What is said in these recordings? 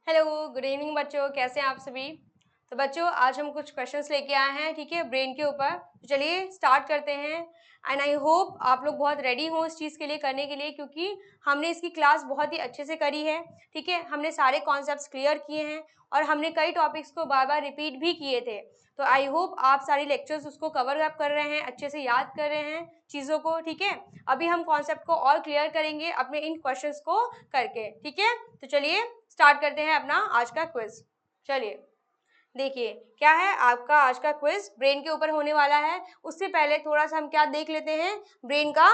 Hello, good evening बच्चों, कैसे हैं आप सभी? तो बच्चों आज हम कुछ क्वेश्चंस लेके आए हैं, ठीक है, ब्रेन के ऊपर। तो चलिए स्टार्ट करते हैं एंड आई होप आप लोग बहुत रेडी हो इस चीज़ के लिए करने के लिए, क्योंकि हमने इसकी क्लास बहुत ही अच्छे से करी है, ठीक है। हमने सारे कॉन्सेप्ट्स क्लियर किए हैं और हमने कई टॉपिक्स को बार-बार रिपीट भी किए थे। तो आई होप आप सारी लेक्चर्स उसको कवर अप कर रहे हैं, अच्छे से याद कर रहे हैं चीज़ों को, ठीक है। अभी हम कॉन्सेप्ट को और क्लियर करेंगे अपने इन क्वेश्चंस को करके, ठीक है। तो चलिए स्टार्ट करते हैं अपना आज का क्विज। चलिए देखिए क्या है आपका आज का क्विज ब्रेन के ऊपर होने वाला है। उससे पहले थोड़ा सा हम क्या देख लेते हैं, ब्रेन का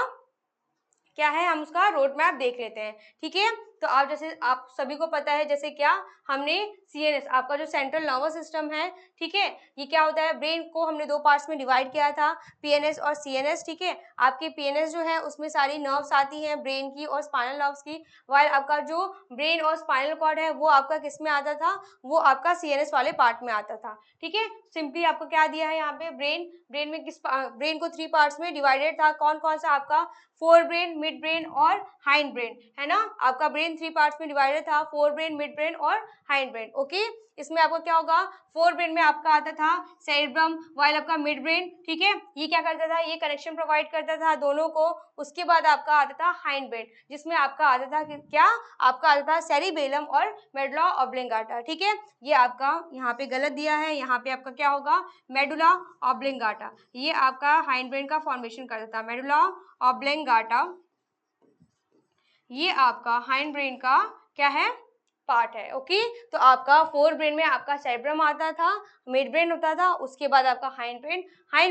क्या है, हम उसका रोड मैप देख लेते हैं, ठीक है। तो आप जैसे आप सभी को पता है, जैसे क्या हमने सीएनएस आपका जो सेंट्रल नर्वस सिस्टम है, ठीक है, ये क्या होता है, ब्रेन को हमने दो पार्ट्स में डिवाइड किया था, पीएनएस और सीएनएस, ठीक है। आपके पीएनएस जो है उसमें सारी नर्व्स आती हैं ब्रेन की और स्पाइनल नर्व्स की, वाइल आपका जो ब्रेन और स्पाइनल कॉर्ड है वो आपका किस में आता था, वो आपका सीएनएस वाले पार्ट में आता था, ठीक है। सिंपली आपको क्या दिया है यहाँ पे, ब्रेन में किस ब्रेन को 3 पार्ट्स में डिवाइडेड था, कौन कौन सा आपका फोर ब्रेन, मिड ब्रेन और हाइंड ब्रेन, है ना। आपका ब्रेन 3 पार्ट्स में डिवाइडेड था, फोर ब्रेन, मिड ब्रेन और हाइंड ब्रेन, ओके। इसमें आपको क्या होगा, फोर ब्रेन में आपका आता था सेरेब्रम, वाइल आपका मिड ब्रेन, ठीक है, ये क्या करता था, ये कनेक्शन प्रोवाइड करता था दोनों को। उसके बाद आपका आता था हाइंड ब्रेन, जिसमें आपका आता था क्या, आपका आता था सेरिबेलम और मेडुला ऑब्लिंगाटा, ठीक है। ये आपका यहाँ पे गलत दिया है, यहाँ पे आपका क्या होगा, मेडुला ऑब्लिंगाटा, ये आपका हाइंड ब्रेन का फॉर्मेशन करता था, मेडुला ऑब्लिंगाटा, ये आपका हाइंड ब्रेन का क्या है, पार्ट है, ओके। तो आपका फोर ब्रेन में आपका सेरेब्रम आता था, मिड ब्रेन होता था, उसके बाद आपका हाइंड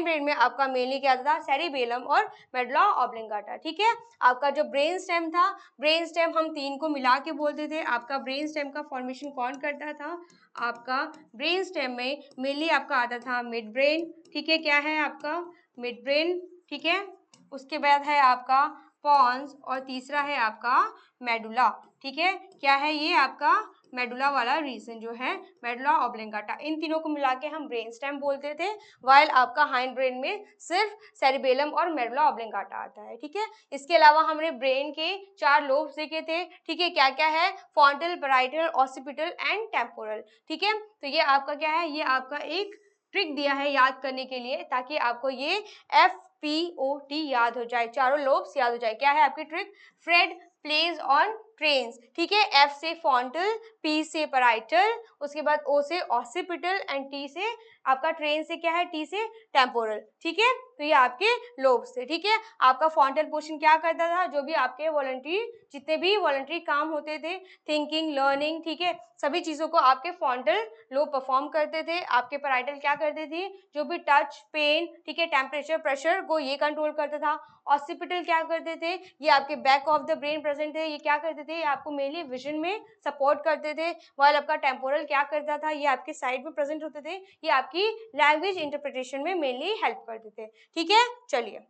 ब्रेन में आपका मेनली क्या आता था, सेरिबेलम और मेडुला ऑब्लिंगाटा, ठीक है। आपका जो ब्रेन स्टेम था, ब्रेन स्टेम हम तीन को मिला के बोलते थे। आपका ब्रेन स्टेम का फॉर्मेशन कौन करता था, आपका ब्रेन स्टेम में मेनली आपका आता था मिड ब्रेन, ठीक है, क्या है आपका मिड ब्रेन, ठीक है। उसके बाद है आपका पॉन्स और तीसरा है आपका मेडुला, ठीक है, क्या है ये आपका मेडुला वाला रीजन जो है, मेडुला ऑब्लिंगाटा, इन तीनों को मिला के हम ब्रेन स्टेम बोलते थे। वाइल आपका हाइंड ब्रेन में सिर्फ सेरिबेलम और मेडुला ऑब्लिंगाटा आता है, ठीक है। इसके अलावा हमने ब्रेन के 4 लोब्स देखे थे, ठीक है, क्या क्या है, frontal, parietal, occipital and temporal, ठीक है। तो ये आपका क्या है, ये आपका एक ट्रिक दिया है याद करने के लिए, ताकि आपको ये FPOT याद हो जाए, चारों लोब्स याद हो जाए। क्या है आपकी trick, Fred plays on trains, ठीक है, F से फ्रंटल, P से पैराइटल, उसके बाद O से ऑसिपिटल एंड T से आपका ट्रेन से क्या है, T से टेम्पोरल, ठीक है। तो ये आपके लोब्स थे, ठीक है। आपका फ्रंटल पोर्शन क्या करता था, जो भी आपके वॉलंटरी जितने भी वॉलंटरी काम होते थे, थिंकिंग, लर्निंग, ठीक है, सभी चीजों को आपके फ्रंटल लोब परफॉर्म करते थे। आपके पैराइटल क्या करते थे, जो भी टच, पेन, ठीक है, टेम्परेचर, प्रेशर को ये कंट्रोल करता था। ऑसिपिटल क्या करते थे, ये आपके back of the brain present थे, ये क्या करते थे, ये आपको मेनली विजन में सपोर्ट करते थे। वाइल आपका टेम्पोरल क्या करता था, ये आपके साइड में प्रेजेंट होते थे, ये आपकी लैंग्वेज इंटरप्रिटेशन में मेनली हेल्प करते थे, ठीक है। चलिए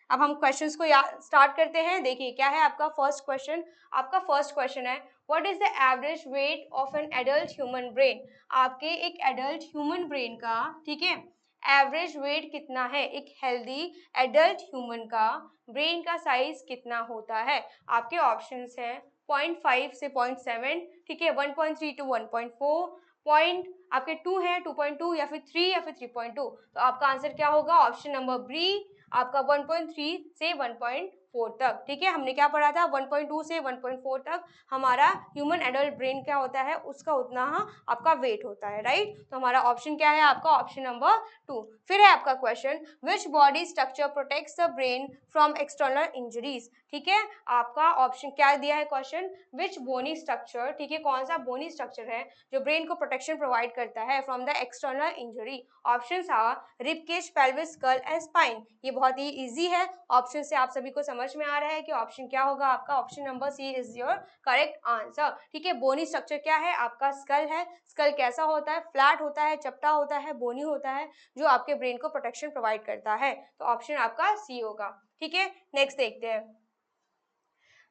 अब हम क्वेश्चंस को स्टार्ट करते हैं। देखिए क्या है आपका फर्स्ट क्वेश्चन, आपका फर्स्ट क्वेश्चन है, what is the average weight of an adult human brain. आपके एक एडल्ट ह्यूमन ब्रेन का, ठीक है, एवरेज वेट कितना है, एक हेल्दी एडल्ट ह्यूमन का ब्रेन का साइज कितना होता है। आपके ऑप्शंस हैं 0.5 से 0.7, ठीक है, 1.3 टू 1.4, पॉइंट आपके 2 है, 2.2 या फिर 3 या फिर 3.2। तो आपका आंसर क्या होगा, ऑप्शन नंबर बी, आपका 1.3 से 1.4 तक, ठीक है। हमने क्या पढ़ा था, 1.2 से 1.4 तक हमारा ह्यूमन एडल्ट ब्रेन क्या होता है, उसका उतना आपका वेट होता है, राइट। तो हमारा ऑप्शन क्या है, आपका ऑप्शन नंबर 2। फिर है आपका question, which body structure protects the brain from external injuries, ठीक है। आपका ऑप्शन क्या दिया है क्वेश्चन, विच बोनी स्ट्रक्चर, ठीक है, कौन सा बोनी स्ट्रक्चर है जो ब्रेन को प्रोटेक्शन प्रोवाइड करता है from the external injury. Options are rib cage, pelvis, skull and spine. ये बहुत ही इजी है, ऑप्शन से आप सभी को समझ में आ रहा है कि ऑप्शन क्या होगा, आपका option number C is your correct answer, ठीक है। बोनी स्ट्रक्चर क्या है, आपका स्कल है। स्कल कैसा होता है, फ्लैट होता है, चपटा होता है, बोनी होता है, जो आपके ब्रेन को प्रोटेक्शन प्रोवाइड करता है। तो ऑप्शन आपका सी होगा, ठीक है। नेक्स्ट देखते हैं,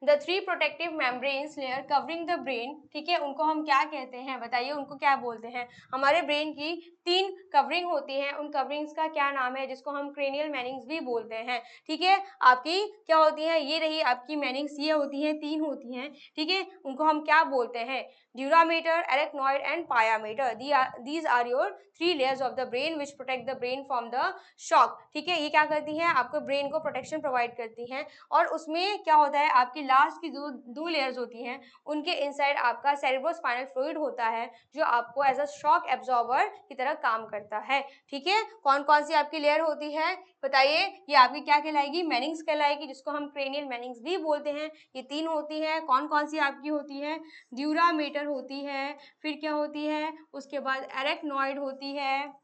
the three protective membranes layer covering the brain, ठीक है, उनको हम क्या कहते हैं, बताइए उनको क्या बोलते हैं। हमारे ब्रेन की 3 कवरिंग होती हैं, उन कवरिंग्स का क्या नाम है, जिसको हम क्रेनियल मैनिंग्स भी बोलते हैं, ठीक है। आपकी क्या होती है, ये रही आपकी मैनिंग्स, ये होती हैं 3 होती हैं, ठीक है। उनको हम क्या बोलते हैं, dura mater, arachnoid and pia mater. These are your 3 layers of the brain which protect the brain from the shock, ठीक है। ये क्या करती हैं, आपको ब्रेन को प्रोटेक्शन प्रोवाइड करती हैं। और उसमें क्या होता है, आपकी लास्ट की जो 2 लेयर्स होती हैं, उनके इनसाइड आपका सेरेब्रोस्पाइनल फ्लूइड होता है, जो आपको एज अ शॉक एब्जॉर्बर की तरह काम करता है, ठीक है। कौन कौन सी आपकी लेयर होती है बताइए, ये आपकी क्या कहलाएगी, मैनिंग्स कहलाएगी, जिसको हम क्रेनियल मैनिंग्स भी बोलते हैं। ये 3 होती है, कौन कौन सी आपकी होती है, ड्यूरामेटर होती है, फिर क्या होती है, उसके बाद एरेक्नॉइड होती है,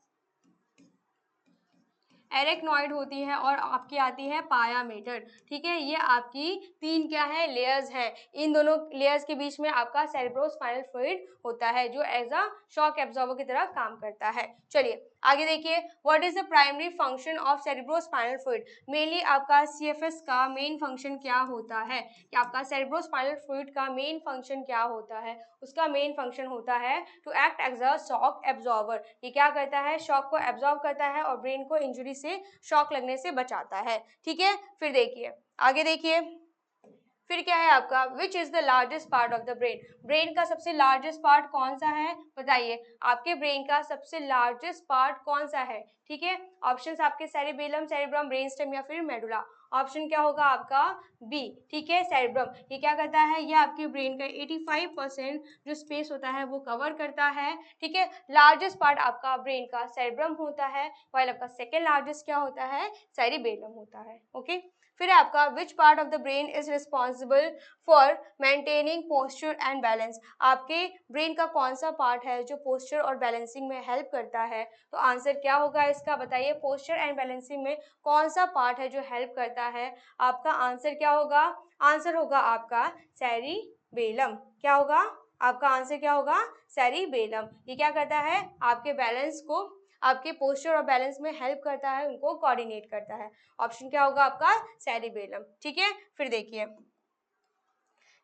एरेक्नॉइड होती है, और आपकी आती है पायामेटर, ठीक है। ये आपकी 3 क्या है, लेयर्स हैं। इन दोनों लेयर्स के बीच में आपका सेरेब्रोस्पाइनल फ्लूइड होता है, जो एज अ शॉक एब्जॉर्बर की तरह काम करता है। चलिए आगे देखिए, what is the primary function of cerebrospinal fluid. Mainly आपका सीएफएस का मेन फंक्शन क्या होता है, कि आपका सेरेब्रोस्पाइनल फ्लूइड का मेन फंक्शन क्या होता है, उसका मेन फंक्शन होता है to act as a shock absorber. ये क्या करता है, शॉक को एब्जॉर्ब करता है और ब्रेन को इंजरी से, शॉक लगने से बचाता है, ठीक है। फिर देखिए आगे देखिए, फिर क्या है आपका, which is the largest part of the brain. Brain का सबसे लार्जेस्ट पार्ट कौन सा है बताइए, आपके ब्रेन का सबसे लार्जेस्ट पार्ट कौन सा है, ठीक है। ऑप्शंस आपके सेरिबेलम, सेरिब्रम, ब्रेनस्टेम या फिर मेडुला। ऑप्शन क्या होगा आपका बी, ठीक है, सेरिब्रम। ये क्या करता है, ये आपके ब्रेन का 85% जो स्पेस होता है वो कवर करता है, ठीक है। लार्जेस्ट पार्ट आपका ब्रेन का सेरिब्रम होता है, वाइल आपका सेकेंड लार्जेस्ट क्या होता है, सेरिबेलम होता है, ओके। फिर आपका which part of the brain is responsible for maintaining posture and balance. आपके ब्रेन का कौन सा पार्ट है जो पोस्चर और बैलेंसिंग में हेल्प करता है, तो आंसर क्या होगा इसका बताइए, पोस्चर एंड बैलेंसिंग में कौन सा पार्ट है जो हेल्प करता है, आपका आंसर क्या होगा, आंसर होगा आपका सेरिबेलम। क्या होगा आपका आंसर, क्या होगा, सेरिबेलम। ये क्या करता है, आपके बैलेंस को, आपके पोस्चर और बैलेंस में हेल्प करता है, उनको कोऑर्डिनेट करता है। ऑप्शन क्या होगा आपका सेरिबेलम, ठीक है। फिर देखिए,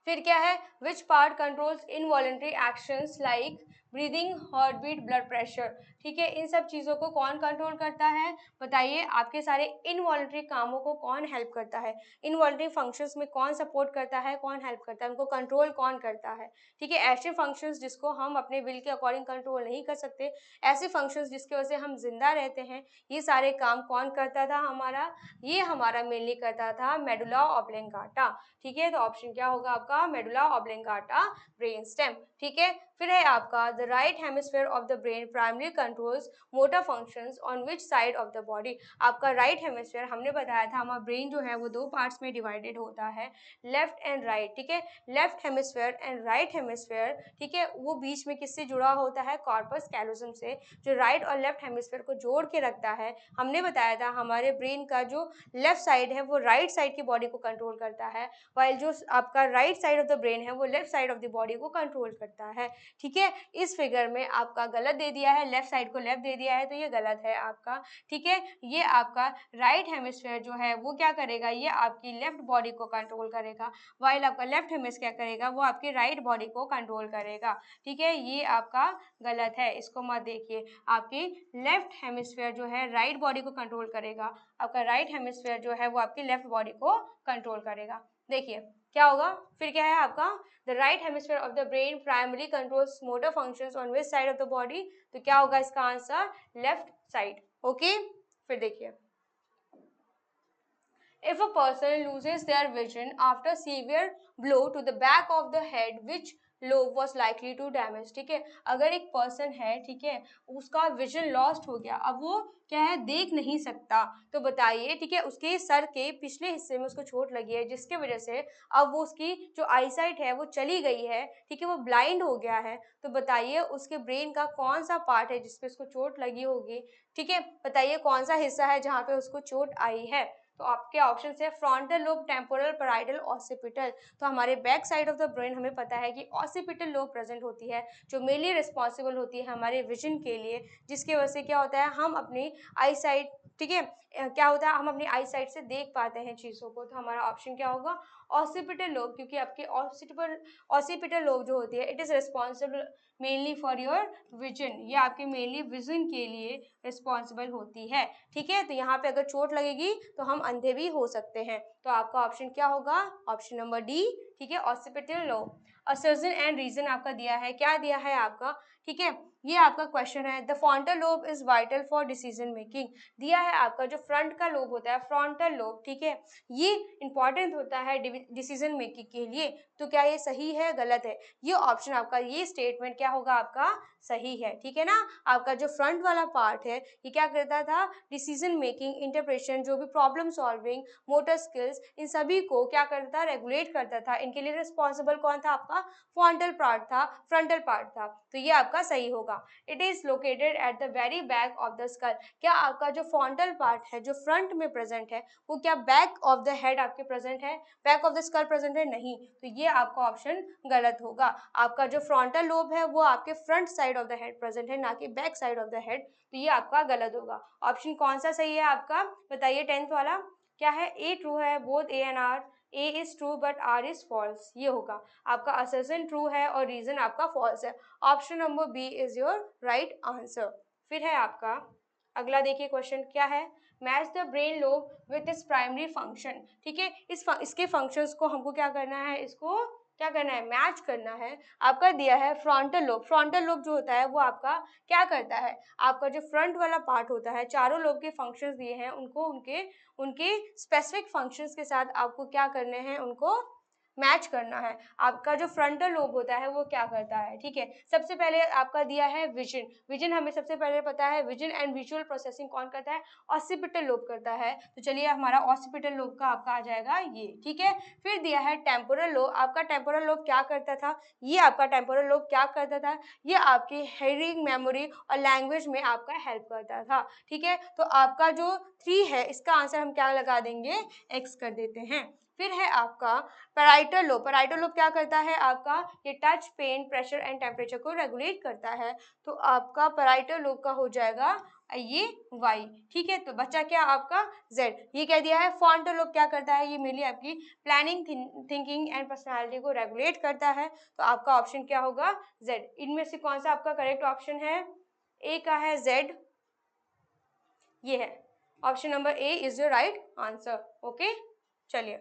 फिर क्या है, which part controls involuntary actions like breathing, heart beat, blood pressure, ठीक है। इन सब चीज़ों को कौन कंट्रोल करता है बताइए, आपके सारे इनवॉलेंट्री कामों को कौन हेल्प करता है, इनवॉलेंट्री फंक्शंस में कौन सपोर्ट करता है, कौन हेल्प करता है, उनको कंट्रोल कौन करता है, ठीक है। ऐसे फंक्शंस जिसको हम अपने विल के अकॉर्डिंग कंट्रोल नहीं कर सकते, ऐसे फंक्शंस जिसकी वजह से हम जिंदा रहते हैं, ये सारे काम कौन करता था हमारा, ये हमारा मेनली करता था मेडुला ऑब्लिंगाटा, ठीक है। तो ऑप्शन क्या होगा आपका, मेडुला ऑब्लिंगाटा ब्रेन स्टेम, ठीक है। फिर है आपका the right hemisphere of the brain primary controls motor functions on which side of the body. आपका राइट हेमिस्फीयर हमने बताया था, हमारा ब्रेन जो है वो 2 पार्ट्स में डिवाइडेड होता है, लेफ्ट एंड राइट, ठीक है। Left hemisphere and right hemisphere, ठीक है, वो बीच में किससे जुड़ा होता है, कॉर्पस कैलोसम से, जो राइट और लेफ्ट हेमिस्फीयर को जोड़ के रखता है। हमने बताया था हमारे ब्रेन का जो लेफ्ट साइड है वो राइट साइड की बॉडी को कंट्रोल करता है, वाइल जो आपका right side of the brain है वो left side of the body को कंट्रोल करता है, ठीक है। इस फिगर में आपका गलत दे दिया है, लेफ्ट साइड को लेफ्ट दे दिया है, तो ये गलत है आपका, ठीक है। ये आपका राइट हेमिस्फीयर जो है वो क्या करेगा, ये आपकी लेफ्ट बॉडी को कंट्रोल करेगा, वाइल आपका लेफ्ट हेमिस्फीयर क्या करेगा, वो आपकी राइट बॉडी को कंट्रोल करेगा, ठीक है। ये आपका गलत है, इसको मत देखिए। आपकी लेफ्ट हेमिस्फीयर जो है राइट बॉडी को कंट्रोल करेगा, आपका राइट हेमिस्फीयर जो है वो आपकी लेफ्ट बॉडी को कंट्रोल करेगा। देखिए क्या होगा, फिर क्या है आपका, the right hemisphere of the brain primary controls motor functions on which side of the body, तो क्या होगा इसका आंसर, लेफ्ट साइड, ओके। फिर देखिए, if a person loses their vision after severe blow to the back of the head, which lobe was likely to damage, ठीक है। अगर एक पर्सन है, ठीक है, उसका विजन लॉस्ट हो गया, अब वो क्या है, देख नहीं सकता, तो बताइए, ठीक है, उसके सर के पिछले हिस्से में उसको चोट लगी है, जिसके वजह से अब वो उसकी जो आईसाइट है वो चली गई है, ठीक है, वो ब्लाइंड हो गया है। तो बताइए उसके ब्रेन का कौन सा पार्ट है जिसपे उसको चोट लगी होगी, ठीक है, बताइए कौन सा हिस्सा है जहाँ पे उसको चोट आई है। तो आपके ऑप्शन है frontal lobe, temporal, parietal, occipital. तो हमारे back side of the brain हमें पता है कि ऑसिपिटल लोब प्रेजेंट होती है, जो मेनली रिस्पॉन्सिबल होती है हमारे विजन के लिए, जिसकी वजह से क्या होता है हम अपनी आई साइट, ठीक है, क्या होता है हम अपनी आई साइट से देख पाते हैं चीज़ों को। तो हमारा ऑप्शन क्या होगा ऑसिपिटल लोब, क्योंकि आपके ऑसिपिटल लोब जो होती है it is responsible mainly for your vision, ये आपके मेनली विजन के लिए रिस्पॉन्सिबल होती है। ठीक है, तो यहाँ पे अगर चोट लगेगी तो हम अंधे भी हो सकते हैं। तो आपका ऑप्शन क्या होगा ऑप्शन नंबर डी, ठीक है, ऑसिपिटल लोब। असर्जन एंड रीजन आपका दिया है, क्या दिया है आपका, ठीक है, ये आपका क्वेश्चन है the frontal lobe is vital for decision making, दिया है आपका जो फ्रंट का लोब होता है फ्रंटल लोब, ठीक है, ये इंपॉर्टेंट होता है डिसीजन मेकिंग के लिए। तो क्या ये सही है गलत है, ये ऑप्शन आपका ये स्टेटमेंट क्या होगा आपका सही है। ठीक है ना, आपका जो फ्रंट वाला पार्ट है ये क्या करता था डिसीजन मेकिंग, इंटरप्रेशन, जो भी प्रॉब्लम सॉल्विंग, मोटर स्किल्स, इन सभी को क्या करता था रेगुलेट करता था। इनके लिए रिस्पॉन्सिबल कौन था आपका फ्रंटल पार्ट था। तो ये आपका सही होगा। It is located at the very back of the skull, क्या आपका जो फ्रंटल पार्ट है जो फ्रंट में प्रेजेंट है वो क्या बैक ऑफ द हेड आपके प्रेजेंट है, back of the skull present है, नहीं। तो ये आपका ऑप्शन गलत होगा। आपका जो फ्रंटल लोब है वो आपके front side of the head present है, ना कि back side of the head. तो ये आपका गलत होगा। ऑप्शन कौन सा सही है आपका बताइए, 10th वाला क्या है, ए ट्रू है, both A and R, A is true but R is false, ये होगा आपका असर्शन ट्रू है और रीजन आपका फॉल्स है। Option number B is your right answer. फिर है आपका अगला, देखिए क्वेश्चन क्या है, match the brain lobe with its primary function, ठीक है, इसके फंक्शंस को हमको क्या करना है, इसको क्या करना है मैच करना है। आपका दिया है फ्रंटल लोब, फ्रंटल लोब जो होता है वो आपका क्या करता है, आपका जो फ्रंट वाला पार्ट होता है, चारों लोब के फंक्शंस दिए हैं उनको उनके उनके स्पेसिफिक फंक्शंस के साथ आपको क्या करने हैं, उनको मैच करना है। आपका जो फ्रंटल लोब होता है वो क्या करता है, ठीक है, सबसे पहले आपका दिया है विजन, विजन हमें सबसे पहले पता है विजन एंड विजुअल प्रोसेसिंग कौन करता है, ऑसिपिटल लोब करता है। तो चलिए हमारा ऑसिपिटल लोब का आपका आ जाएगा ये, ठीक है। फिर दिया है टेम्पोरल लोब, आपका टेम्पोरल लोब क्या करता था, ये आपका टेम्पोरल लोब क्या करता था, ये आपकी हेयरिंग, मेमोरी और लैंग्वेज में आपका हेल्प करता था। ठीक है, तो आपका जो 3 है इसका आंसर हम क्या लगा देंगे, एक्स कर देते हैं। फिर है आपका पैराइटल लोब, पैराइटल लोब क्या करता है आपका, ये touch, pain, pressure and temperature को रेगुलेट करता है। तो आपका पैराइटल लोब का हो जाएगा ये वाई, ठीक है। तो बच्चा क्या आपका जेड, ये कह दिया है। फ्रंटल लोब क्या करता है, ये मेनली आपकी प्लानिंग, थिंकिंग एंड पर्सनालिटी को रेगुलेट करता है। तो आपका ऑप्शन क्या होगा जेड। इनमें से कौन सा आपका करेक्ट ऑप्शन है, ए का है जेड, ये है option number A is your right answer. Okay, चलिए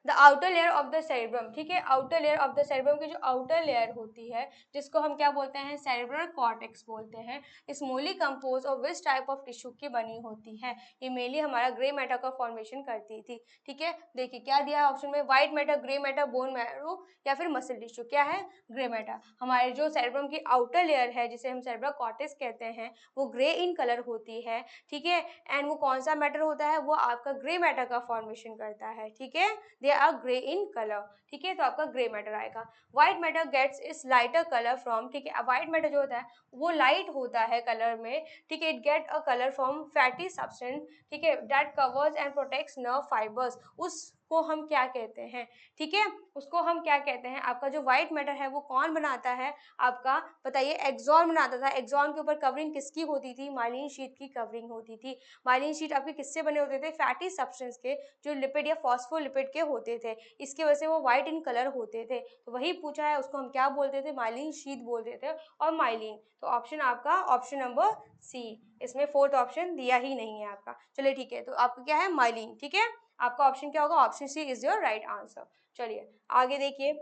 the outer layer of the cerebrum, ठीक है, outer layer of the cerebrum की जो आउटर लेयर होती है जिसको हम क्या बोलते हैं सेरेब्रल कॉर्टेक्स बोलते हैं, स्मॉली compose of which type of tissue की बनी होती है, ये मेनली हमारा ग्रे मैटर का फॉर्मेशन करती थी। ठीक है, देखिए क्या दिया है ऑप्शन में, white matter, grey matter, bone marrow या फिर मसल टिश्यू, क्या है ग्रे मैटर। हमारे जो सेरेब्रम की आउटर लेयर है जिसे हम सेरेब्रल कॉर्टेक्स कहते हैं वो ग्रे इन कलर होती है। ठीक है, एंड वो कौन सा मैटर होता है, वो आपका ग्रे मैटर का फॉर्मेशन करता है। ठीक है, they are grey in colour. ठीक है, तो आपका ग्रे मैटर आएगा। White matter gets its lighter colour from, ठीक है, व्हाइट मैटर जो होता है वो लाइट होता है कलर में। ठीक है, it get a colour from fatty substance, ठीक है, that covers and protects nerve fibres, उसको हम क्या कहते हैं, ठीक है, उसको हम क्या कहते हैं। आपका जो व्हाइट मैटर है वो कौन बनाता है आपका बताइए, एक्सॉन बनाता था। एक्सॉन के ऊपर कवरिंग किसकी होती थी, माइलिन शीट की कवरिंग होती थी। माइलिन शीट आपके किससे बने होते थे, फैटी सब्सटेंस के, जो लिपिड या फॉस्फोलिपिड के होते थे, इसकी वजह से वो व्हाइट इन कलर होते थे। तो वही पूछा है, उसको हम क्या बोलते थे, माइलिन शीट बोलते थे और माइलिन। तो ऑप्शन आपका ऑप्शन नंबर सी, इसमें फोर्थ ऑप्शन दिया ही नहीं है आपका। चलिए ठीक है, तो आपका क्या है माइलिन। ठीक है, आपका ऑप्शन क्या होगा, option C is your right answer. चलिए आगे देखिए,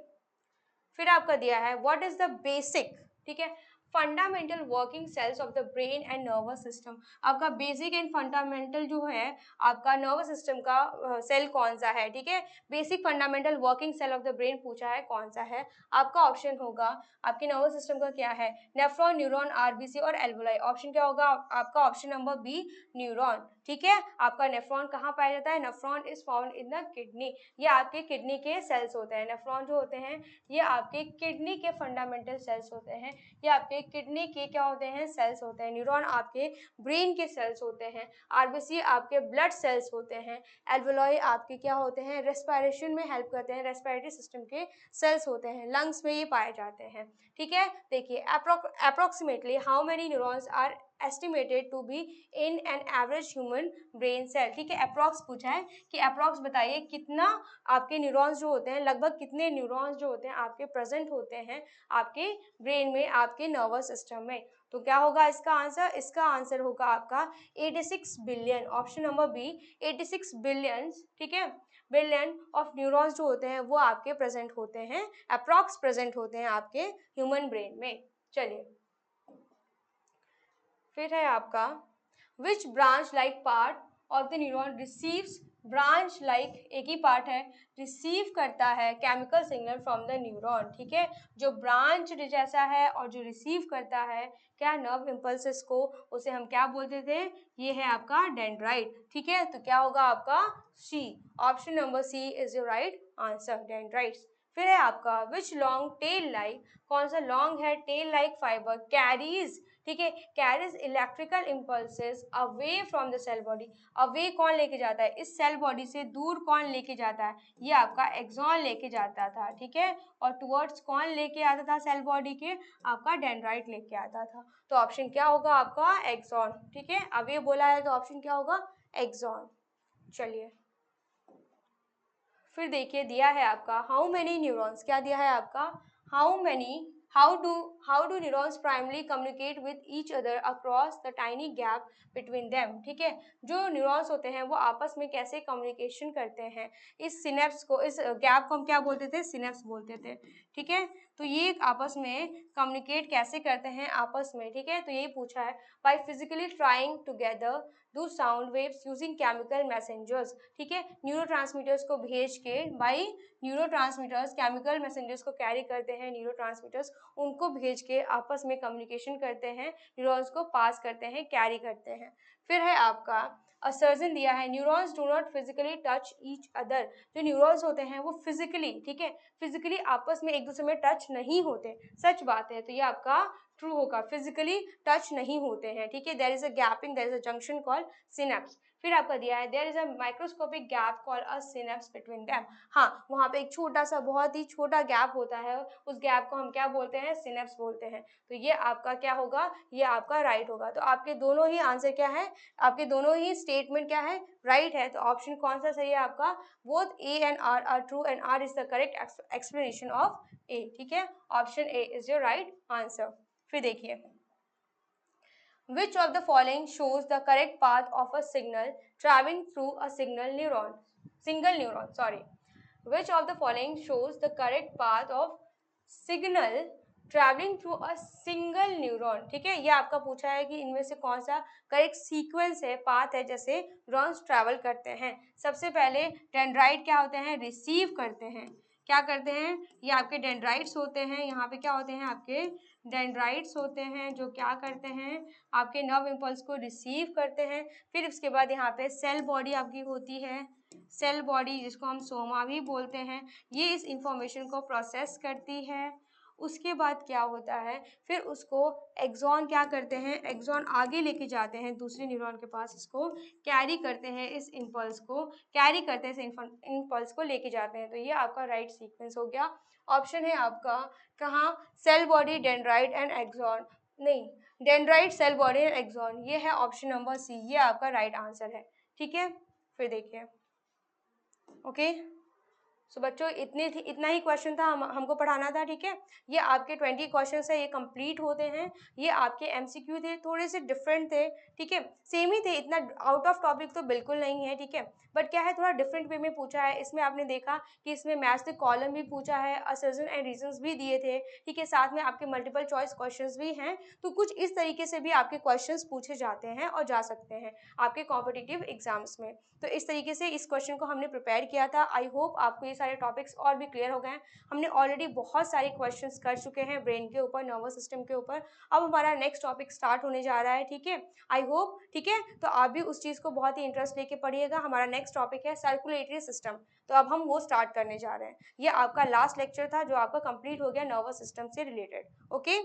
फिर आपका दिया है व्हाट इज द बेसिक, ठीक है, fundamental working cells of the brain and nervous system. आपका बेसिक एंड फंडामेंटल जो है आपका नर्वस सिस्टम का सेल कौन सा है, ठीक है, basic fundamental working cell of the brain पूछा है कौन सा है। आपका ऑप्शन होगा आपके नर्वस सिस्टम का क्या है, नेफ्रॉन, न्यूरॉन, आरबीसी और एल्वोलाई। ऑप्शन क्या होगा आपका ऑप्शन नंबर बी न्यूरॉन। ठीक है। आपका नेफ्रॉन कहाँ पाया जाता है? Nephron is found in the kidney. ये आपके किडनी के सेल्स होते हैं। नेफ्रॉन जो होते हैं ये आपके किडनी के फंडामेंटल सेल्स होते हैं। ये आपके किडनी के क्या होते हैं? सेल्स होते हैं। न्यूरॉन आपके ब्रेन के सेल्स होते हैं। आरबीसी आपके ब्लड सेल्स होते हैं। एल्वेओलाई आपके क्या होते हैं? रेस्पिरेशन में हेल्प करते हैं, रेस्पिरेटरी सिस्टम के सेल्स होते हैं। लंग्स में ये पाए जाते हैं। ठीक है। देखिए approximately how many neurons are estimated to be in an average human brain cell. ठीक है। अप्रॉक्स पूछा है कि अप्रॉक्स बताइए कितना आपके न्यूरॉन्स जो होते हैं, लगभग कितने न्यूरॉन्स जो होते हैं आपके प्रेजेंट होते हैं आपके ब्रेन में, आपके नर्वस सिस्टम में। तो क्या होगा इसका आंसर? इसका आंसर होगा आपका 86 billion. Option number B 86 billion. ठीक है। बिलियन ऑफ न्यूरॉन्स जो होते हैं वो आपके प्रेजेंट होते हैं, अप्रॉक्स प्रेजेंट होते हैं आपके ह्यूमन ब्रेन में। चलिए फिर है आपका which branch like part of the neuron receives. Branch like एक ही पार्ट है, रिसीव करता है chemical signal from the neuron. ठीक है। जो ब्रांच जैसा है और जो रिसीव करता है क्या नर्व इम्पल्सेस को, उसे हम क्या बोलते थे? ये है आपका डेंड्राइट। ठीक है। तो क्या होगा आपका? C. Option number C is your right answer, dendrites. फिर है आपका विच लॉन्ग टेल लाइक, कौन सा लॉन्ग है टेल लाइक फाइबर कैरीज। ठीक है। Carries electrical impulses away from the cell body. Away कौन लेके जाता है? इस सेल बॉडी से दूर कौन लेके जाता है? ये आपका एक्सॉन लेके जाता था। ठीक है। और टुवर्ड्स कौन लेके आता था सेल बॉडी के? आपका डेंड्राइट लेके आता था। तो ऑप्शन क्या होगा आपका? एक्सॉन। ठीक है। अवे बोला है तो ऑप्शन क्या होगा? एक्सॉन। चलिए फिर देखिए दिया है आपका हाउ मेनी न्यूरॉन्स। क्या दिया है आपका? How do neurons primary communicate with each other across the tiny gap between them. ठीक है। जो न्यूरॉन्स होते हैं वो आपस में कैसे कम्युनिकेशन करते हैं? इस सिनेप्स को, इस गैप को हम क्या बोलते थे? सिनेप्स बोलते थे। ठीक है। तो ये आपस में कम्युनिकेट कैसे करते हैं आपस में? ठीक है। तो यही पूछा है by physically trying together do sound waves using chemical messengers. ठीक है। न्यूरोट्रांसमीटर्स को भेज के, बाई न्यूरोट्रांसमीटर्स केमिकल मैसेंजर्स को कैरी करते हैं न्यूरोट्रांसमीटर्स, उनको भेज के आपस में कम्युनिकेशन करते हैं, न्यूरॉन्स को पास करते हैं, कैरी करते हैं। फिर है आपका असर्जन दिया है neurons do not physically touch each other. जो न्यूरॉन्स होते हैं वो फिजिकली, ठीक है, फिजिकली आपस में एक दूसरे में टच नहीं होते। सच बात है। तो ये आपका ट्रू होगा, फिजिकली टच नहीं होते हैं। ठीक है। There is a gapping, there is a junction called synapse. फिर आपका दिया है there is a microscopic gap called a synapse between them. हाँ, वहाँ पे एक छोटा सा, बहुत ही छोटा गैप होता है, उस गैप को हम क्या बोलते हैं? सिनेप्स बोलते हैं। तो ये आपका क्या होगा? ये आपका राइट होगा। तो आपके दोनों ही आंसर क्या है? आपके दोनों ही स्टेटमेंट क्या है? राइट है। तो ऑप्शन कौन सा सही है आपका? Both A and R are true and R is the correct explanation of A. ठीक है। Option A is your right answer. फिर देखिए Which of the following shows the correct path of a signal traveling through a single neuron? Sorry. Which of the following shows the correct path of signal travelling through a single neuron. ठीक है। ये आपका पूछा है कि इनमें से कौन सा करेक्ट सीक्वेंस है, पाथ है, जैसे न्यूरॉन्स ट्रैवल करते हैं। सबसे पहले डेंड्राइट क्या होते हैं? रिसीव करते हैं। क्या करते हैं? ये आपके डेंड्राइट्स होते हैं। यहाँ पे क्या होते हैं? आपके डेंड्राइट्स होते हैं जो क्या करते हैं? आपके नर्व इम्पल्स को रिसीव करते हैं। फिर उसके बाद यहाँ पे सेल बॉडी आपकी होती है, सेल बॉडी जिसको हम सोमा भी बोलते हैं, ये इस इंफॉर्मेशन को प्रोसेस करती है। उसके बाद क्या होता है? फिर उसको एक्सॉन क्या करते हैं? एक्सॉन आगे लेके जाते हैं दूसरे न्यूरॉन के पास, इसको कैरी करते हैं, इस इम्पल्स को कैरी करते हैं, इस इम्पल्स को लेके जाते हैं। तो ये आपका राइट सीक्वेंस हो गया। ऑप्शन है आपका कहाँ? Cell body, dendrite and axon, नहीं, dendrite, cell body and axon, ये है ऑप्शन नंबर सी, ये आपका राइट आंसर है। ठीक है। फिर देखिए ओके। सो बच्चों इतना ही क्वेश्चन था, हमको पढ़ाना था। ठीक है। ये आपके 20 क्वेश्चन है, ये कंप्लीट होते हैं। ये आपके एमसीक्यू थे, थोड़े से डिफरेंट थे। ठीक है। सेम ही थे, इतना आउट ऑफ टॉपिक तो बिल्कुल नहीं है। ठीक है। बट क्या है, थोड़ा डिफरेंट वे में पूछा है। इसमें आपने देखा कि इसमें मैच द कॉलम भी पूछा है, असर्जन एंड रीजंस भी दिए थे। ठीक है। साथ में आपके मल्टीपल चॉइस क्वेश्चन भी हैं। तो कुछ इस तरीके से भी आपके क्वेश्चन पूछे जाते हैं और जा सकते हैं आपके कॉम्पिटिटिव एग्जाम्स में। तो इस तरीके से इस क्वेश्चन को हमने प्रिपेयर किया था। आई होप आपको सारे टॉपिक्स और भी क्लियर हो गए हैं। हमने ऑलरेडी बहुत सारे क्वेश्चंस कर चुके हैं ब्रेन के ऊपर, नर्वस सिस्टम के ऊपर। अब हमारा नेक्स्ट टॉपिक स्टार्ट होने जा रहा है, ठीक है, आई होप, ठीक है, तो आप भी उस चीज़ को बहुत ही इंटरेस्ट लेके पढ़िएगा। हमारा नेक्स्ट टॉपिक है सर्कुलेटरी सिस्टम, तो अब हम वो स्टार्ट करने जा रहे हैं। ये आपका लास्ट लेक्चर था जो आपका कंप्लीट हो गया नर्वस सिस्टम से रिलेटेड। ओके,